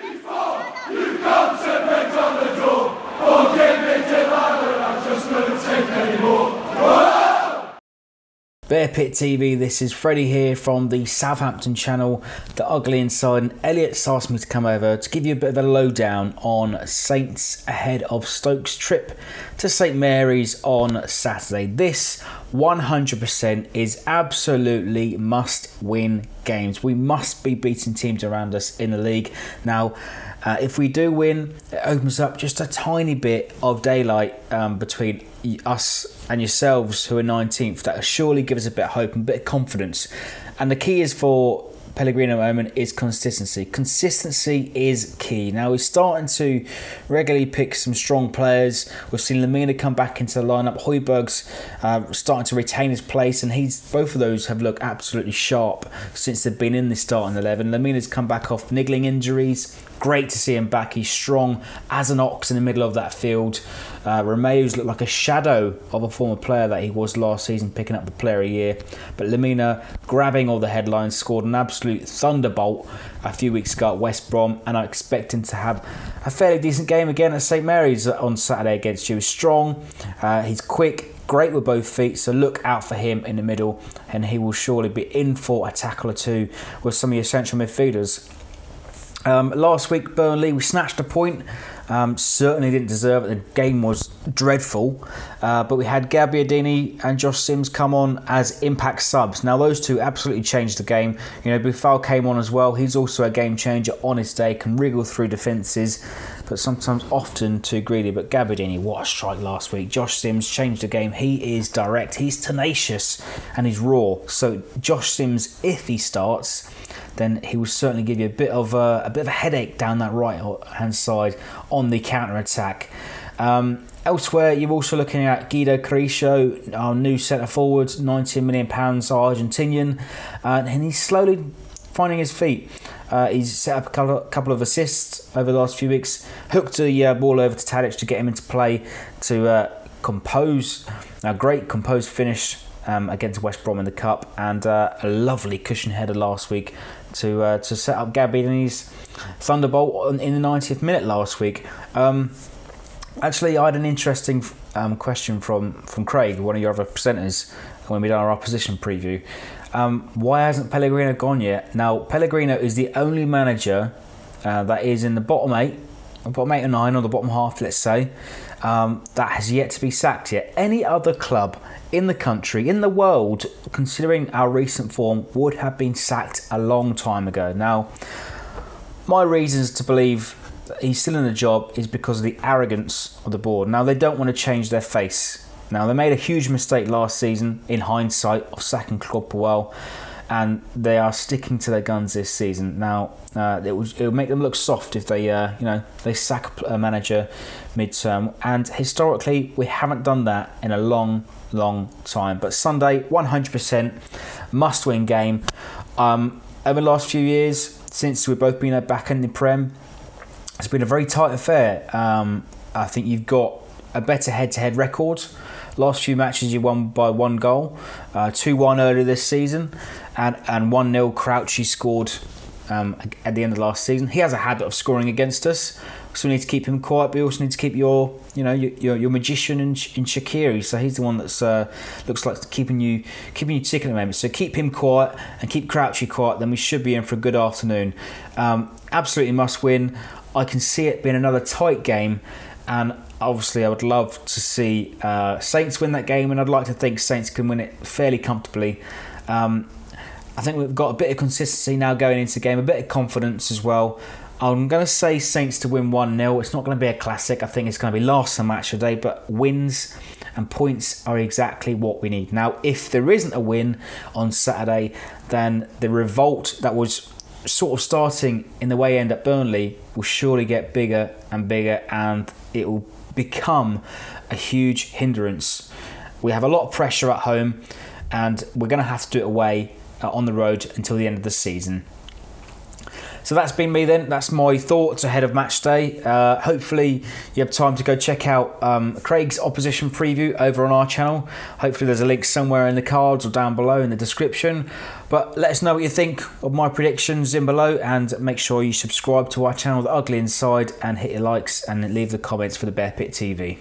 You've got to bet on the draw. Forgive me, Divided, I just couldn't take anymore. Bear Pit TV, this is Freddie here from the Southampton channel, The Ugly Inside, and Elliot's asked me to come over to give you a bit of a lowdown on Saints ahead of Stoke's trip to St Mary's on Saturday. This 100% is absolutely must-win games. We must be beating teams around us in the league. Now, if we do win, it opens up just a tiny bit of daylight between us and yourselves who are 19th. That will surely give us a bit of hope and a bit of confidence. And the key is for Pellegrino at the moment is consistency. Consistency is key. Now he's starting to regularly pick some strong players. We've seen Lamina come back into the lineup. Højbjerg's starting to retain his place, and both of those have looked absolutely sharp since they've been in the starting 11. Lamina's come back off niggling injuries. Great to see him back. He's strong as an ox in the middle of that field. Romeo's looked like a shadow of a former player that he was last season, picking up the Player of the Year. But Lamina grabbing all the headlines, scored an absolute thunderbolt a few weeks ago at West Brom, and I expect him to have a fairly decent game again at St Mary's on Saturday against you. He's strong, he's quick, great with both feet, so look out for him in the middle, and he will surely be in for a tackle or two with some of your central midfielders. Last week, Burnley, we snatched a point. Certainly didn't deserve it. The game was dreadful. But we had Gabbiadini and Josh Sims come on as impact subs. Now, those two absolutely changed the game. You know, Buffal came on as well. He's also a game changer on his day, can wriggle through defences, but sometimes often too greedy. But Gabbiadini, what a strike last week. Josh Sims changed the game. He is direct, he's tenacious, and he's raw. So Josh Sims, if he starts, then he will certainly give you a bit of a headache down that right hand side on the counter attack. Elsewhere, you're also looking at Guido Carrillo, our new centre forward, £19 million Argentinian, and he's slowly finding his feet. He's set up a couple of assists over the last few weeks, hooked the ball over to Tadic to get him into play to compose a great composed finish against West Brom in the Cup, and a lovely cushion header last week to set up Gabbiadini's thunderbolt in the 90th minute last week. Actually, I had an interesting question from Craig, one of your other presenters, when we done our opposition preview. Why hasn't Pellegrino gone yet? Now, Pellegrino is the only manager that is in the bottom 8 or 9, or the bottom half, let's say, that has yet to be sacked yet. Any other club in the country, in the world, considering our recent form, would have been sacked a long time ago. Now, my reasons to believe that he's still in the job is because of the arrogance of the board. Now, they don't want to change their face. Now, they made a huge mistake last season, in hindsight, of sacking Claude Puel, and they are sticking to their guns this season. Now, it would make them look soft if they, they sack a manager mid-term. And historically, we haven't done that in a long time. But Sunday, 100% must-win game. Over the last few years, since we've both been back in the Prem, it's been a very tight affair. I think you've got a better head-to-head record. Last few matches you won by 1 goal, 2-1 earlier this season, and 1-0 Crouchy scored at the end of last season. He has a habit of scoring against us, so we need to keep him quiet. But we also need to keep your magician in Shaqiri. So he's the one that's looks like keeping you tick at the moment. So keep him quiet and keep Crouchy quiet. Then we should be in for a good afternoon. Absolutely must win. I can see it being another tight game, and obviously I would love to see Saints win that game, and I'd like to think Saints can win it fairly comfortably. I think we've got a bit of consistency now going into the game, a bit of confidence as well. I'm going to say Saints to win 1-0. It's not going to be a classic. I think it's going to be last match of the day, but wins and points are exactly what we need. Now, if there isn't a win on Saturday, then the revolt that was sort of starting in the way end at Burnley will surely get bigger and bigger, and it will become a huge hindrance. We have a lot of pressure at home, and we're going to have to do it away on the road until the end of the season. So that's been me then. That's my thoughts ahead of match day. Hopefully you have time to go check out Craig's opposition preview over on our channel. Hopefully there's a link somewhere in the cards or down below in the description. But let us know what you think of my predictions in below, and make sure you subscribe to our channel, The Ugly Inside, and hit your likes and leave the comments for the Bear Pit TV.